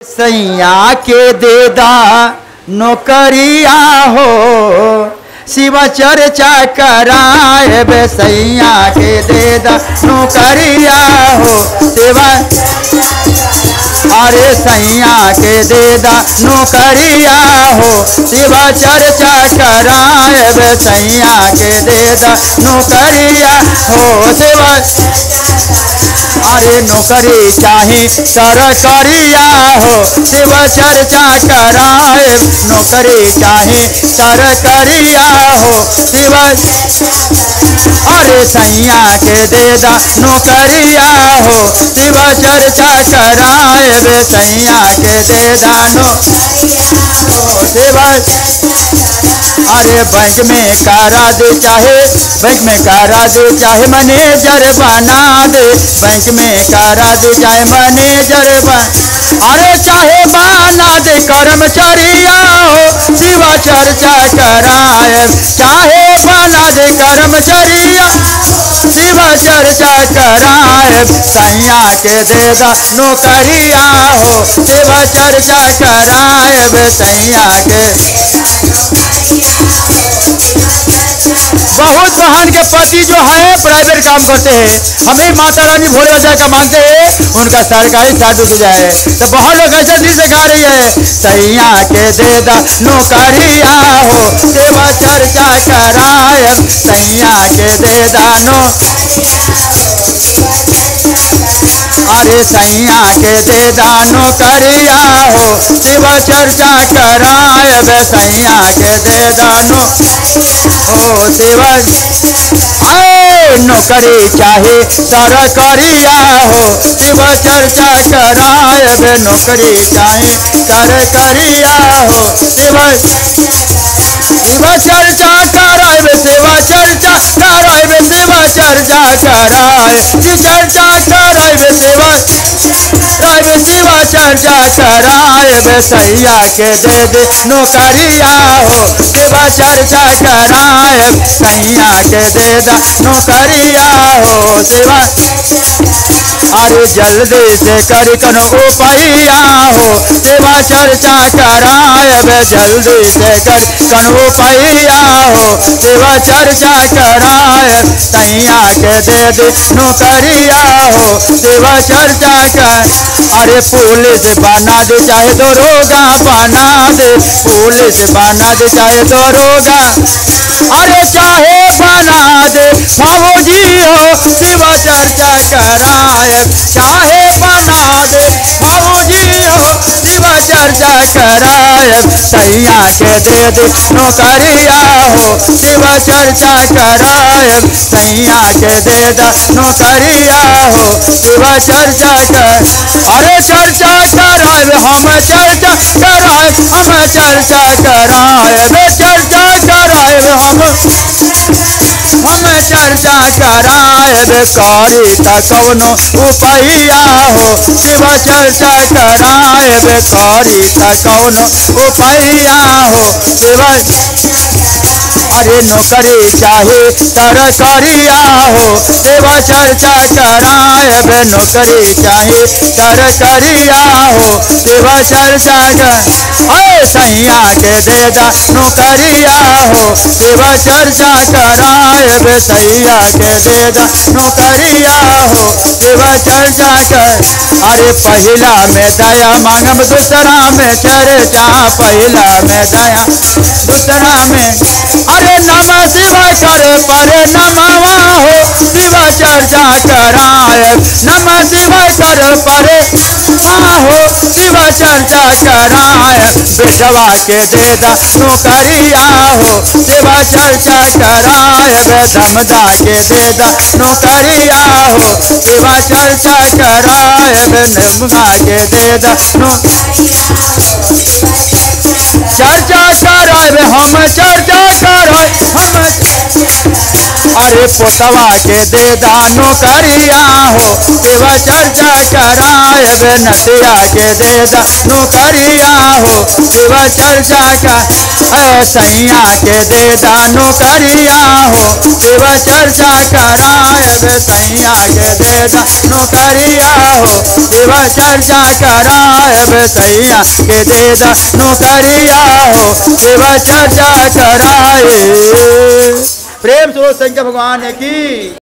सैया के देदा नौकरिया हो शिव चर्चा कराए बे सैया के देदा नौकरिया हो शिवा अरे सैया के देदा नौकरिया हो शिव चर्चा कराए बे सैया के देदा नौकरिया हो शिवा अरे नौकरी चाहे सरकारिया हो शिव चर्चा कराए नौकरी चाहे सरकारिया हो शिव अरे सैया के देदा नौकरिया हो शिव चर्चा कराए बे सैया के देदा शिव अरे बैंक में करा दे चाहे मैनेजर बना दे बैंक में करा दे चाहे मैनेजर अरे चाहे बना दे कर्मचारिया हो शिव चर्चा कराए चाहे बना दे कर्मचारिया शिव चर्चा कराए सैया के देदा नौकरिया हो शिव चर्चा कराए बे सैया के बहुत बहन के पति जो है प्राइवेट काम करते हैं हमें माता रानी भोले बाबा का मानते हैं उनका सरकारी साधु हो जाए तो बहुत लोग ऐसे दिल से गा रही है सैया के देदा नौकरिया हो सेवा चर्चा कराए सैया के देदा अरे सैया के देदा नौकरिया हो शिव चर्चा कराए बे सैया के देदा ओ शिवा नौकरी चाहे सरकारिया हो शिव चर्चा कराए बे नौकरी चाहे सरकारिया हो शिव चर्चा कराए बे सेवा चर्चा कराए बे सेवा चर्चा कराए चर्चा कराए बे सेवा शिवा चर्चा कराए बे सैया के दे नौकरिया हो शिवा चर्चा कराए सैया के देदा नौकरिया हो शिवा अरे जल्दी से करी कनो उपाया हो शिवा चर्चा कराए बे जल्दी से करी कनो उपाया हो शिवा चर्चा कराए सैया के दे नौकरिया हो शिवा चर्चा कर अरे पुलिस बना दे चाहे दरोगा बना दे पुलिस बना दे चाहे दरोगा अरे चाहे बना दे फौजी हो शिव चर्चा कराए चाहे बना दे फौजी हो शिव चर्चा कराए सैया के दे नौकरिया हो शिव चर्चा कराए सैया के देदा नौकरिया हो शिव चर्चा कर अरे चर्चा कराए हम चर्चा कराए हम चर्चा कराए बे चर्चा कराए हम चर्चा कराए बे करी त कौनो उपाया हो शिव चर्चा कराए बे करी त कौनो उपाया हो शिव अरे नौकरी चाहे सरकारिया हो शिव चर्चा कराए बे नौकरी चाहे सरकारिया हो शिव चर्चा कर सैया के देदा नौकरिया हो शिव चर्चा कराए बे सैया के देदा नौकरिया हो शिव चर्चा कर अरे पहला में दया मांगम दूसरा में चर्चा पहला में दया दूसरा में अरे नम शिव कर पर नमवा हो शिव चर्चा कराए नम शिव कर पर हो शिव चर्चा कराए बेटवा के देदा नौकरिया हो शिव चर्चा कराए बे धमदा के देदा नौकरिया हो शिव चर्चा कराए बे निमगा के देदा चर्चा कराए बे हम चर्चा कराए हम अरे पोतवा के दे दानो करिया हो शिव चर्चा कराए नतिया के दे दानो करिया हो शिव चर्चा का सैया के दे दानो करिया हो शिव चर्चा कराए सैया के दे दानो करिया हो शिव चर्चा कराए सैया के दे दानो करिया हो शिव चर्चा कराए। प्रेम से शंकर भगवान की।